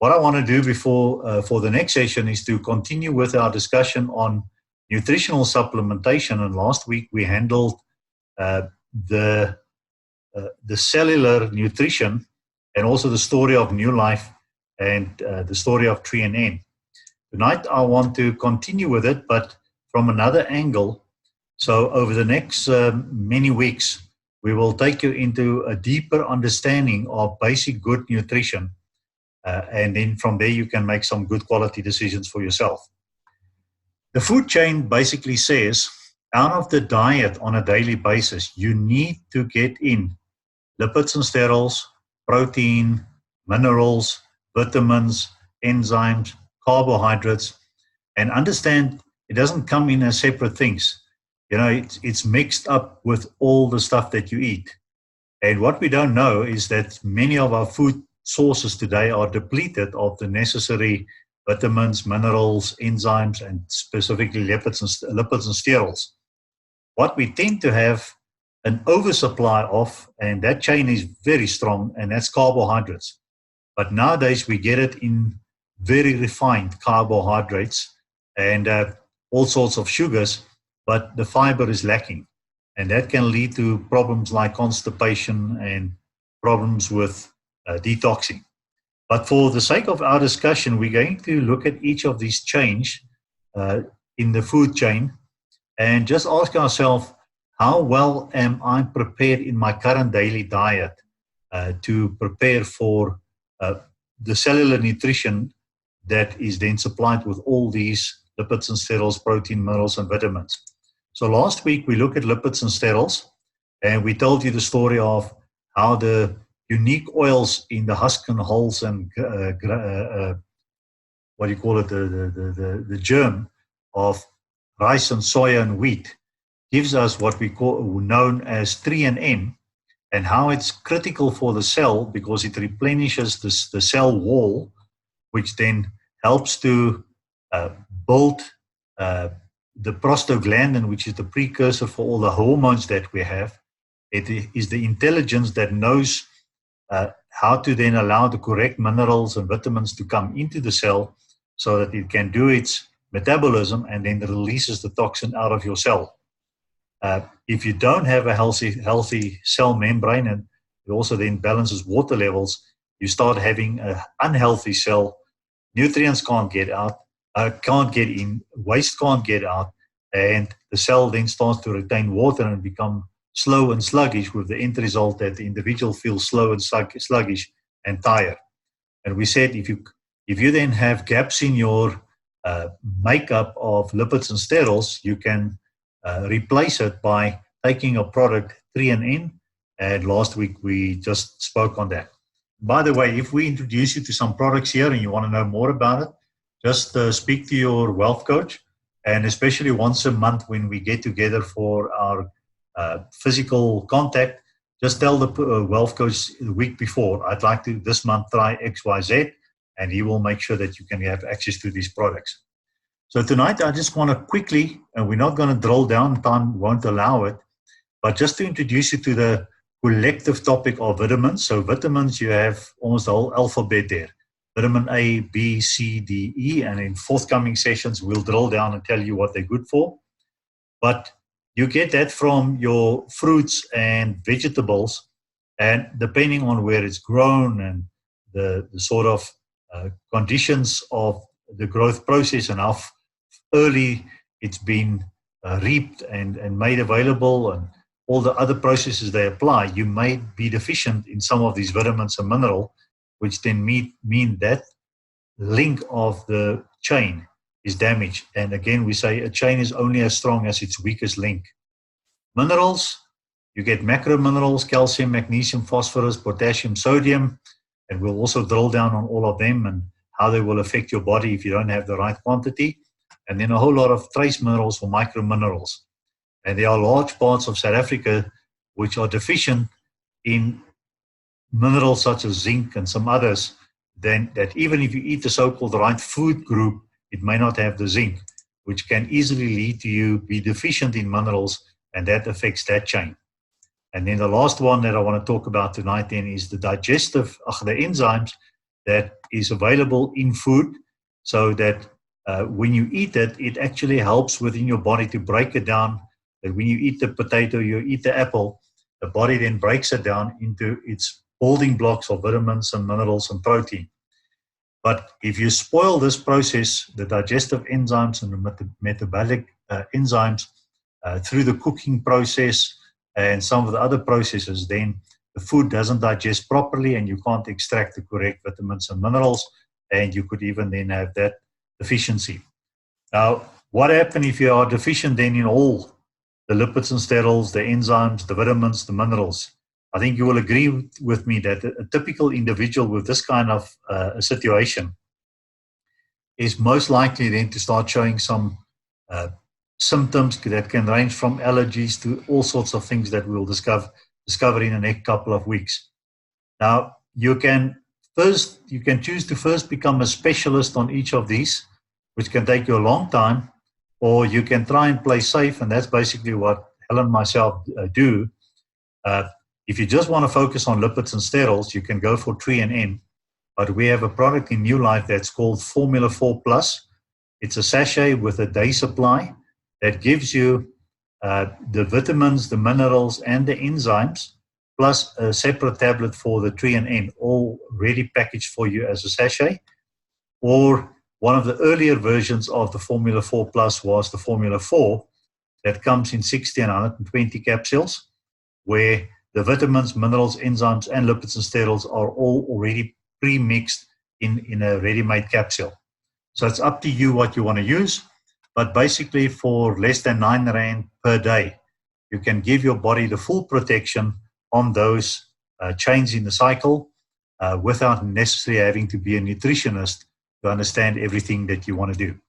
What I want to do before for the next session is to continue with our discussion on nutritional supplementation. And last week we handled the cellular nutrition and also the story of New Life and the story of Tree and N. Tonight I want to continue with it, but from another angle. So over the next many weeks, we will take you into a deeper understanding of basic good nutrition. And then from there, you can make some good quality decisions for yourself. The food chain basically says, out of the diet on a daily basis, you need to get in lipids and sterols, protein, minerals, vitamins, enzymes, carbohydrates, and understand it doesn't come in as separate things. You know, it's mixed up with all the stuff that you eat. And what we don't know is that many of our food sources today are depleted of the necessary vitamins, minerals, enzymes, and specifically lipids and sterols. What we tend to have an oversupply of, and that chain is very strong, and that's carbohydrates. But nowadays we get it in very refined carbohydrates and all sorts of sugars, but the fiber is lacking. And that can lead to problems like constipation and problems with detoxing. But for the sake of our discussion, we're going to look at each of these chains in the food chain and just ask ourselves, how well am I prepared in my current daily diet to prepare for the cellular nutrition that is then supplied with all these lipids and sterols, protein, minerals, and vitamins. So last week we looked at lipids and sterols, and we told you the story of how the unique oils in the husk and hulls and what do you call it, the germ of rice and soya and wheat gives us what we call known as Tree and N, and how it's critical for the cell because it replenishes the cell wall, which then helps to build the prostaglandin, which is the precursor for all the hormones that we have. It is the intelligence that knows how to then allow the correct minerals and vitamins to come into the cell so that it can do its metabolism and then releases the toxin out of your cell. If you don't have a healthy cell membrane, and it also then balances water levels, you start having an unhealthy cell. Nutrients can't get out, can't get in, waste can't get out, and the cell then starts to retain water and become slow and sluggish, with the end result that the individual feels slow and sluggish and tired. And we said if you then have gaps in your makeup of lipids and sterols, you can replace it by taking a product Tree and N, and last week we just spoke on that. By the way, if we introduce you to some products here and you want to know more about it, just speak to your wealth coach, and especially once a month when we get together for our physical contact, just tell the wealth coach the week before, I'd like to this month try XYZ, and he will make sure that you can have access to these products. So tonight I just want to quickly, and we're not going to drill down, time won't allow it, but just to introduce you to the collective topic of vitamins. So vitamins, you have almost the whole alphabet there. Vitamin A, B, C, D, E, and in forthcoming sessions we'll drill down and tell you what they're good for. But you get that from your fruits and vegetables, and depending on where it's grown and the sort of conditions of the growth process and how early it's been reaped and made available and all the other processes they apply, you may be deficient in some of these vitamins and minerals, which then mean that link of the chain is damaged. And again, we say a chain is only as strong as its weakest link. Minerals, you get macro minerals, calcium, magnesium, phosphorus, potassium, sodium, and we'll also drill down on all of them and how they will affect your body if you don't have the right quantity. And then a whole lot of trace minerals or micro minerals. And there are large parts of South Africa which are deficient in minerals such as zinc and some others, then that even if you eat the so-called right food group, it may not have the zinc, which can easily lead to you be deficient in minerals, and that affects that chain. And then the last one that I want to talk about tonight then is the digestive, the enzymes. that is available in food, so that when you eat it, it actually helps within your body to break it down. That when you eat the potato, you eat the apple, the body then breaks it down into its building blocks of vitamins and minerals and protein. But if you spoil this process, the digestive enzymes and the metabolic enzymes, through the cooking process and some of the other processes, then the food doesn't digest properly and you can't extract the correct vitamins and minerals, and you could even then have that deficiency. Now, what happens if you are deficient then in all the lipids and sterols, the enzymes, the vitamins, the minerals? I think you will agree with me that a typical individual with this kind of situation is most likely then to start showing some symptoms that can range from allergies to all sorts of things that we'll discover in the next couple of weeks. Now, you can choose to first become a specialist on each of these, which can take you a long time, or you can try and play safe, and that's basically what Helen and myself do. If you just want to focus on lipids and sterols, you can go for 3NN, but we have a product in New Life that's called Formula 4 Plus. It's a sachet with a day supply that gives you the vitamins, the minerals, and the enzymes, plus a separate tablet for the 3NN, all ready packaged for you as a sachet. Or one of the earlier versions of the Formula 4 Plus was the Formula 4 that comes in 60 and 120 capsules, where the vitamins, minerals, enzymes, and lipids and sterols are all already pre-mixed in a ready-made capsule. So it's up to you what you want to use, but basically for less than 9 Rand per day, you can give your body the full protection on those chains in the cycle without necessarily having to be a nutritionist to understand everything that you want to do.